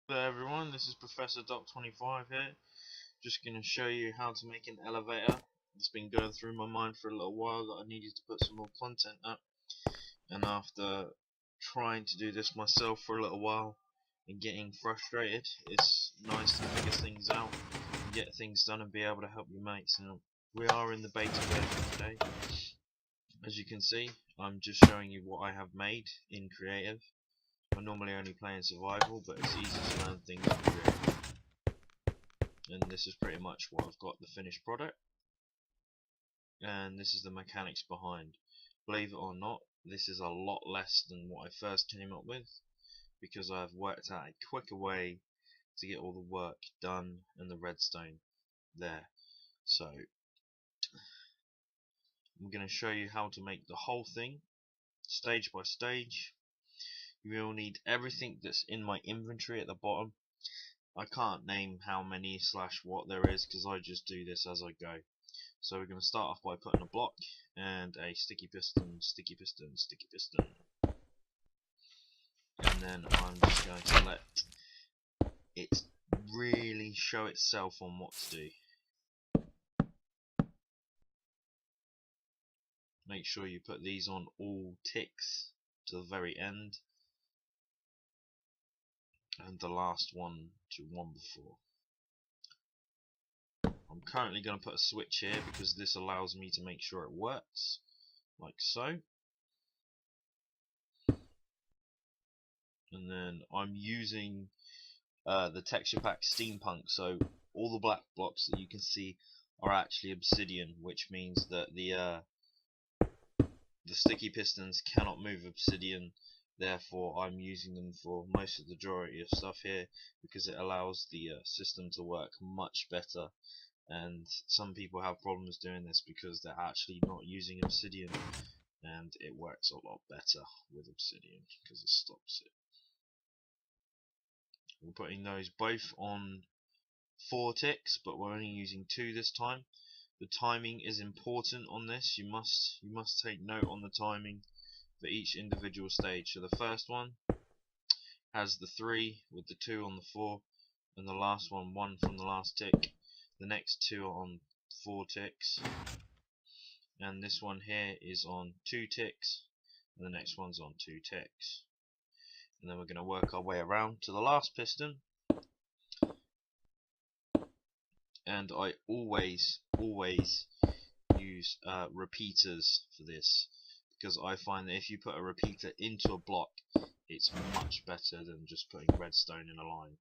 Hello everyone, this is Professor Doc 25 here. Just going to show you how to make an elevator. It's been going through my mind for a little while that I needed to put some more content up, and after trying to do this myself for a little while and getting frustrated, it's nice to figure things out and get things done and be able to help your mates. And we are in the beta version today. As you can see, I'm just showing you what I have made in creative. I normally only play in survival, but it's easy to learn things in creative. And this is pretty much what I've got, the finished product. And this is the mechanics behind. Believe it or not, this is a lot less than what I first came up with, because I've worked out a quicker way to get all the work done and the redstone there. So I'm going to show you how to make the whole thing stage by stage. You will need everything that's in my inventory at the bottom. I can't name how many / what there is because I just do this as I go. So we're going to start off by putting a block and a sticky piston, sticky piston, sticky piston. And then I'm just going to let it really show itself on what to do. Make sure you put these on all ticks to the very end, and the last one to one before. I'm currently going to put a switch here because this allows me to make sure it works, like so. And then I'm using the texture pack steampunk, so all the black blocks that you can see are actually obsidian, which means that the sticky pistons cannot move obsidian. Therefore I'm using them for most of the majority of stuff here because it allows the system to work much better. And some people have problems doing this because they're actually not using obsidian, and it works a lot better with obsidian because it stops it. We're putting those both on 4 ticks, but we're only using 2 this time. The timing is important on this. You must take note on the timing for each individual stage. So the first one has the 3 with the 2 on the 4, and the last one 1 from the last tick. The next 2 are on 4 ticks, and this one here is on 2 ticks, and the next one's on 2 ticks. And then we're going to work our way around to the last piston. And I always use repeaters for this, because I find that if you put a repeater into a block, it's much better than just putting redstone in a line.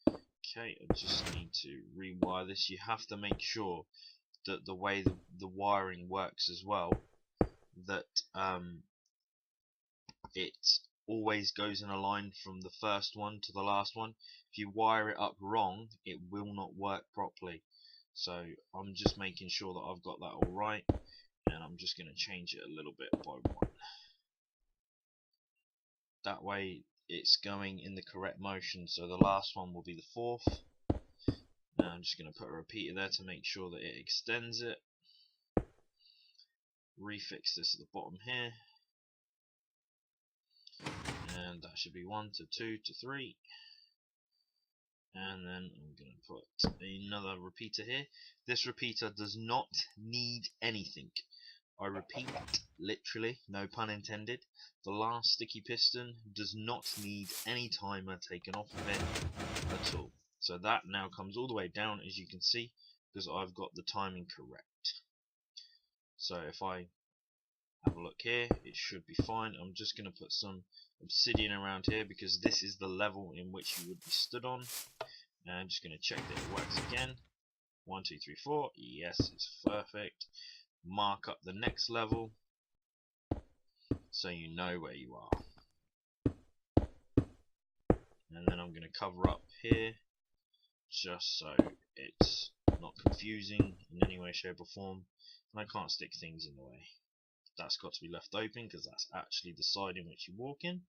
Okay, I just need to rewire this. You have to make sure that the way the wiring works as well, that it always goes in a line from the first one to the last one. If you wire it up wrong, it will not work properly. So I'm just making sure that I've got that all right, and I'm just going to change it a little bit by 1. That way it's going in the correct motion. So the last one will be the 4th. Now I'm just going to put a repeater there to make sure that it extends it. Refix this at the bottom here, and that should be 1 to 2 to 3. And then I'm going to put another repeater here. This repeater does not need anything. I repeat, literally, no pun intended, the last sticky piston does not need any timer taken off of it at all. So that now comes all the way down, as you can see, because I've got the timing correct. So if I have a look here, it should be fine. I'm just going to put some obsidian around here because this is the level in which you would be stood on. And I'm just going to check that it works again. 1, 2, 3, 4. Yes, it's perfect. Mark up the next level so you know where you are. And then I'm going to cover up here just so it's not confusing in any way, shape or form. And I can't stick things in the way. That's got to be left open because that's actually the side in which you walk in.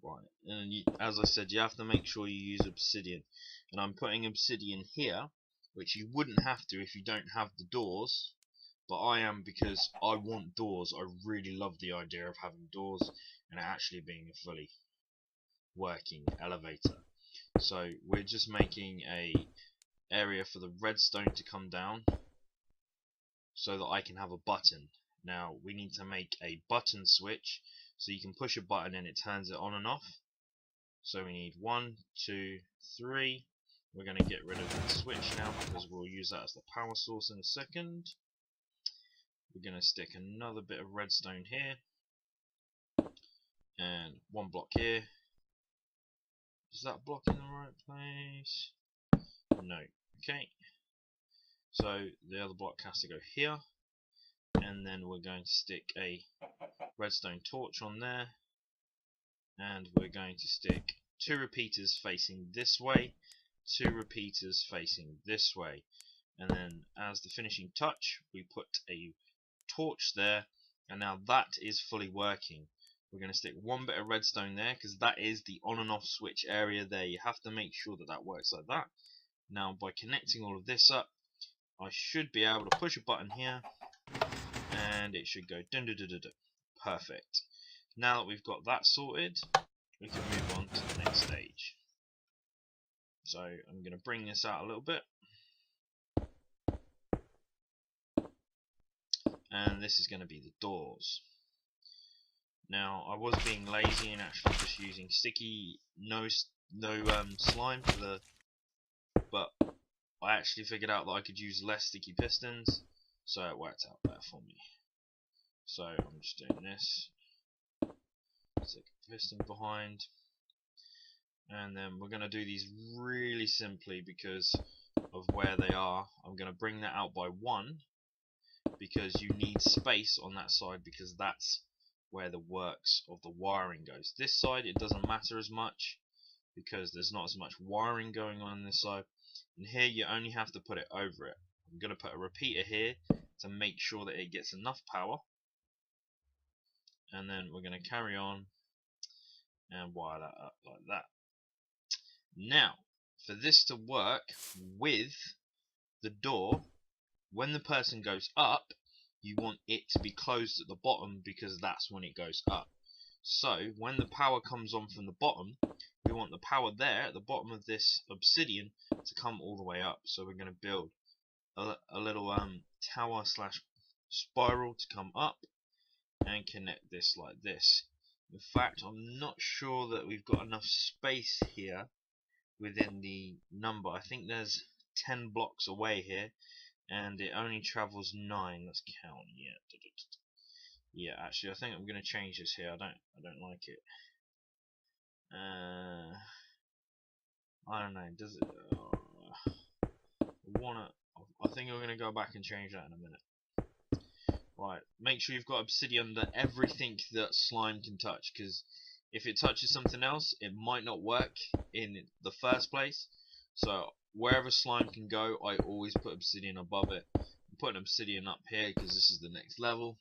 Right, and as I said, you have to make sure you use obsidian. And I'm putting obsidian here which you wouldn't have to if you don't have the doors, but I am, because I want doors. I really love the idea of having doors and it actually being a fully working elevator. So we're just making a area for the redstone to come down so that I can have a button. Now we need to make a button switch, so you can push a button and it turns it on and off. So we need 1, 2, 3. We're going to get rid of the switch now because we'll use that as the power source in a second. We're going to stick another bit of redstone here and 1 block here. Is that block in the right place? No. Okay. So the other block has to go here, and then we're going to stick a redstone torch on there, and we're going to stick 2 repeaters facing this way, 2 repeaters facing this way, and then as the finishing touch we put a torch there, and now that is fully working. We're going to stick 1 bit of redstone there because that is the on and off switch area there. You have to make sure that that works like that. Now by connecting all of this up, I should be able to push a button here and it should go dun dun dun dun dun. Perfect. Now that we've got that sorted, we can move on to the next stage. So I'm going to bring this out a little bit, and this is going to be the doors. Now I was being lazy and actually just using sticky no slime for the, but I actually figured out that I could use less sticky pistons, so it worked out better for me. So I'm just doing this, stick a piston behind, and then we're going to do these really simply because of where they are. I'm going to bring that out by 1 because you need space on that side, because that's where the works of the wiring goes. This side it doesn't matter as much because there's not as much wiring going on this side, and here you only have to put it over it. I'm going to put a repeater here to make sure that it gets enough power, and then we're going to carry on and wire that up like that. Now for this to work with the door, when the person goes up, you want it to be closed at the bottom because that's when it goes up. So when the power comes on from the bottom, we want the power there at the bottom of this obsidian to come all the way up. So we're going to build a little tower slash spiral to come up and connect this like this. In fact, I'm not sure that we've got enough space here within the number. I think there's 10 blocks away here, and it only travels 9. Let's count. Yeah, actually I think I'm going to change this here. I don't like it. I don't know, does it I think I'm going to go back and change that in a minute. Right, make sure you've got obsidian under everything that slime can touch, because if it touches something else it might not work in the first place. So wherever slime can go, I always put obsidian above it. I'm putting obsidian up here because this is the next level.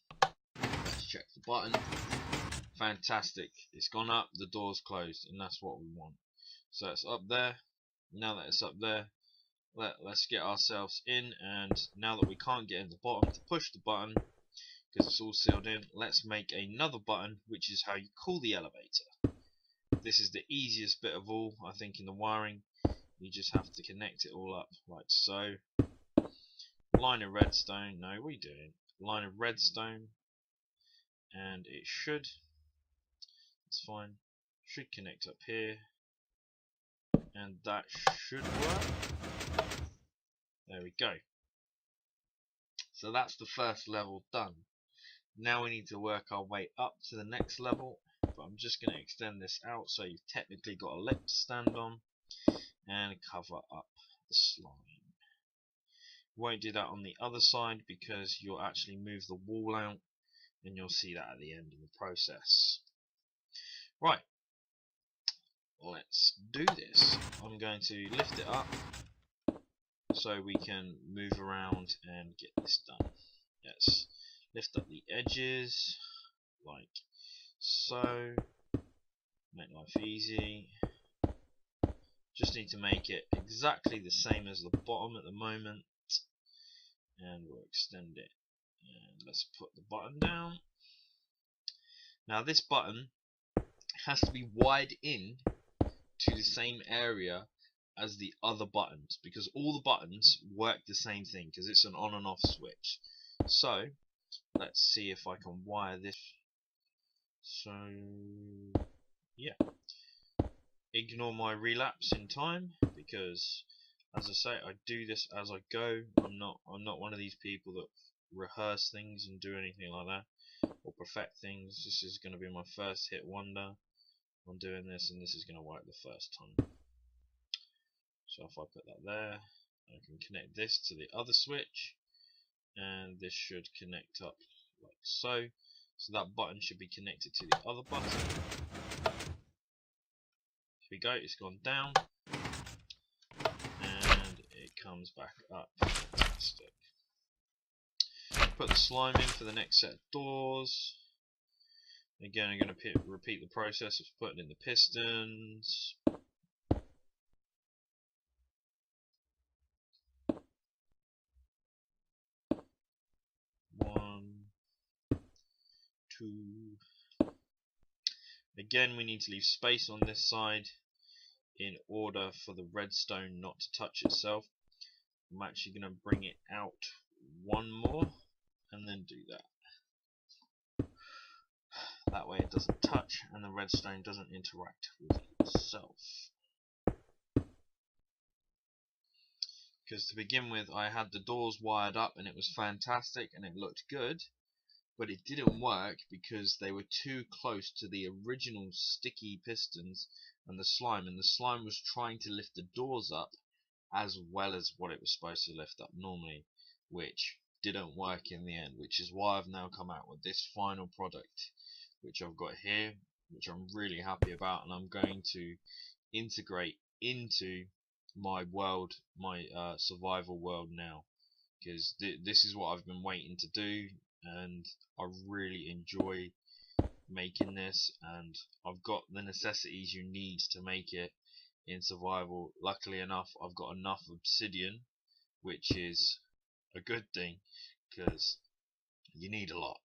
Let's check the button. Fantastic, it's gone up, the door's closed, and that's what we want. So it's up there. Now that it's up there, let's get ourselves in, and now that we can't get in the bottom to push the button because it's all sealed in, let's make another button, which is how you call the elevator. This is the easiest bit of all, I think, in the wiring. You just have to connect it all up like so. Line of redstone, no, what are you doing? Line of redstone, and it should, it's fine, should connect up here, and that should work. There we go. So that's the first level done. Now we need to work our way up to the next level, but I'm just going to extend this out so you've technically got a lip to stand on and cover up the slime. Won't do that on the other side because you'll actually move the wall out, and you'll see that at the end of the process. Right, let's do this. I'm going to lift it up so we can move around and get this done. Let's lift up the edges like so, make life easy, Just need to make it exactly the same as the bottom at the moment, and we'll extend it. And let's put the button down. Now this button has to be wide in to the same area as the other buttons, because all the buttons work the same thing, because it's an on and off switch. So let's see if I can wire this. So yeah, ignore my relapse in time, because as I say, I do this as I go. I'm not one of these people that rehearse things and do anything like that, or perfect things. This is going to be my first hit wonder on doing this, and this is going to work the first time. So if I put that there, I can connect this to the other switch, and this should connect up like so. So that button should be connected to the other button. Here we go, it's gone down, and it comes back up. Fantastic. Put the slime in for the next set of doors. Again, I'm going to repeat the process of putting in the pistons. One, two. Again, we need to leave space on this side in order for the redstone not to touch itself. I'm actually going to bring it out one more and then do that. That way it doesn't touch and the redstone doesn't interact with itself. Because to begin with, I had the doors wired up and it was fantastic and it looked good, but it didn't work because they were too close to the original sticky pistons and the slime was trying to lift the doors up as well as what it was supposed to lift up normally, which didn't work in the end, which is why I've now come out with this final product which I've got here, which I'm really happy about, and I'm going to integrate into my world, my survival world now, because this is what I've been waiting to do, and I really enjoy making this, and I've got the necessities you need to make it in survival. Luckily enough, I've got enough obsidian, which is a good thing because you need a lot.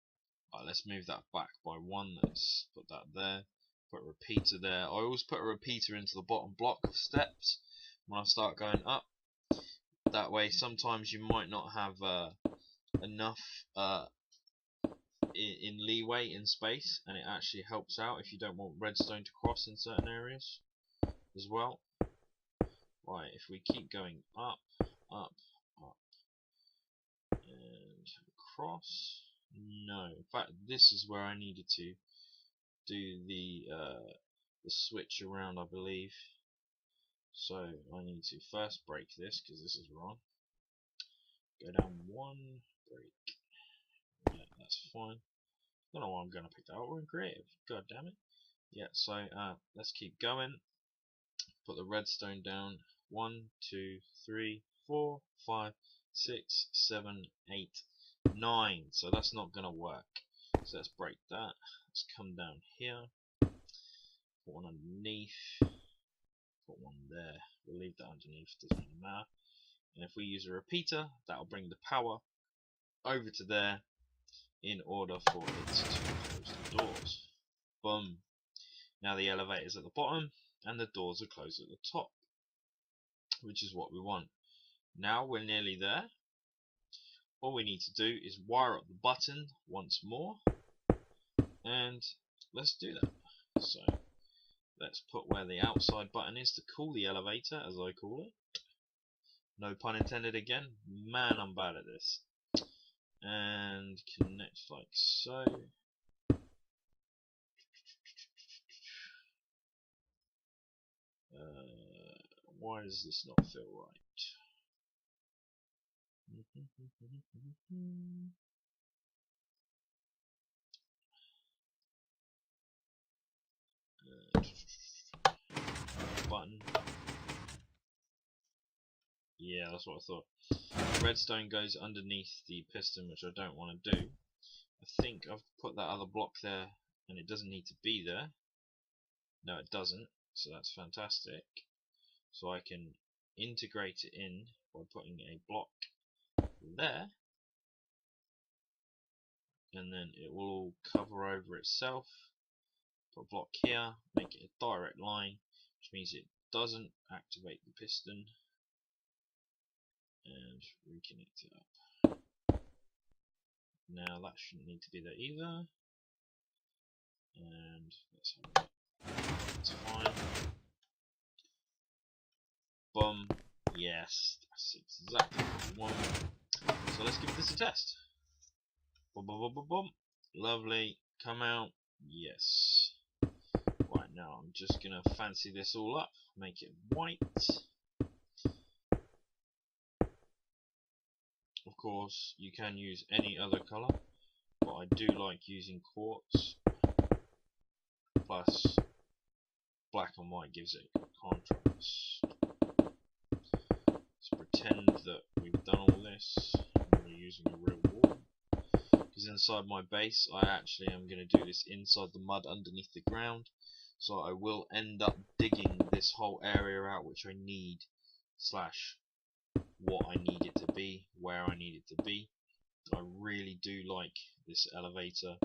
Right, let's move that back by one. Let's put that there. Put a repeater there. I always put a repeater into the bottom block of steps when I start going up. That way, sometimes you might not have enough in leeway in space, and it actually helps out if you don't want redstone to cross in certain areas as well. Right, if we keep going up, up, up, and across. No, in fact, this is where I needed to do the switch around, I believe. So I need to first break this because this is wrong. Go down one, break. Yeah, that's fine. I don't know why I'm going to pick that up. We're in creative. God damn it. Yeah, so let's keep going. Put the redstone down. 1, 2, 3, 4, 5, 6, 7, 8, 9. So that's not going to work. So let's break that. Let's come down here. Put one underneath. Put one there. We'll leave that underneath. Doesn't really matter. And if we use a repeater, that'll bring the power over to there in order for it to close the doors. Boom. Now the elevator's at the bottom and the doors are closed at the top, which is what we want. Now we're nearly there. All we need to do is wire up the button once more, and let's do that. So let's put where the outside button is to cool the elevator, as I call it. No pun intended again. Man, I'm bad at this. And connect like so. Why does this not feel right? Button. Yeah, that's what I thought. Redstone goes underneath the piston, which I don't want to do. I think I've put that other block there, and it doesn't need to be there. No, it doesn't, so that's fantastic. So I can integrate it in by putting a block there, and then it will all cover over itself. Put a block here, make it a direct line, which means it doesn't activate the piston, and reconnect it up. Now that shouldn't need to be there either, and let's have a look. That's fine. Boom. Yes, that's exactly what we want. So let's give this a test. Boom, boom, boom, boom, boom. Lovely. Come out. Yes. Right, now I'm just gonna fancy this all up, make it white. Of course, you can use any other colour, but I do like using quartz. Plus, black and white gives it contrast. Let's pretend that we've done all this and we're using a real wall. Because inside my base, I actually am going to do this inside the mud underneath the ground. So I will end up digging this whole area out, which I need, slash what I need it to be, where I need it to be. I really do like this elevator,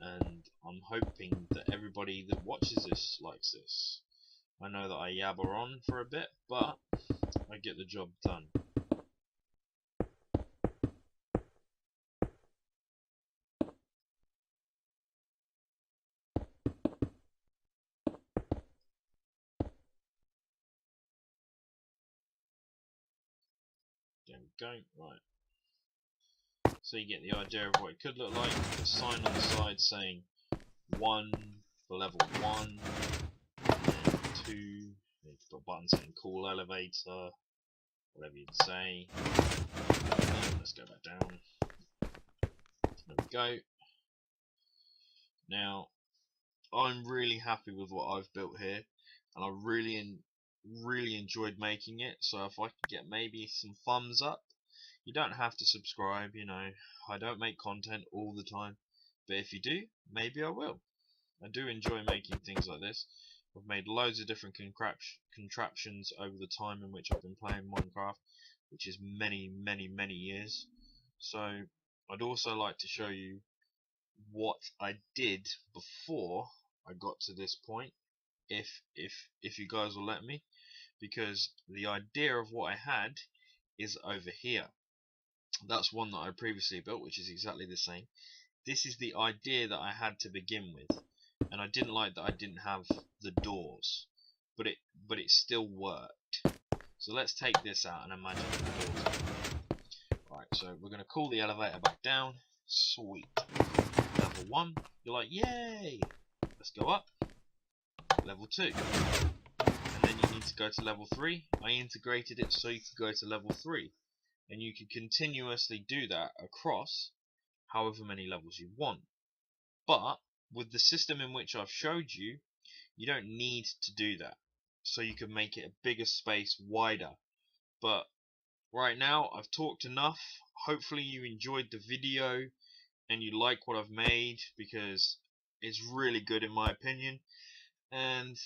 and I'm hoping that everybody that watches this likes this. I know that I yabber on for a bit, but I get the job done. There we go, right. So you get the idea of what it could look like. A sign on the side saying 1 for level 1, and 2, you can put a button saying cool elevator, whatever you'd say. Let's go back down. There we go. Now, I'm really happy with what I've built here, and I really enjoyed making it. So if I could get maybe some thumbs up. You don't have to subscribe, you know, I don't make content all the time, but if you do, maybe I will. I do enjoy making things like this. I've made loads of different contraptions over the time in which I've been playing Minecraft, which is many years. So I'd also like to show you what I did before I got to this point, if you guys will let me, because the idea of what I had is over here. That's one that I previously built, which is exactly the same. This is the idea that I had to begin with, and I didn't like that I didn't have the doors, but it still worked. So let's take this out and imagine the doors. Right, so we're going to cool the elevator back down. Sweet. Level 1, you're like, yay! Let's go up. Level 2. And then you need to go to level 3. I integrated it so you could go to level 3. And you can continuously do that across however many levels you want. But with the system in which I've showed you, you don't need to do that. So you can make it a bigger space, wider. But right now I've talked enough. Hopefully you enjoyed the video and you like what I've made, because it's really good in my opinion. And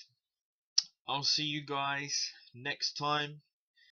I'll see you guys next time.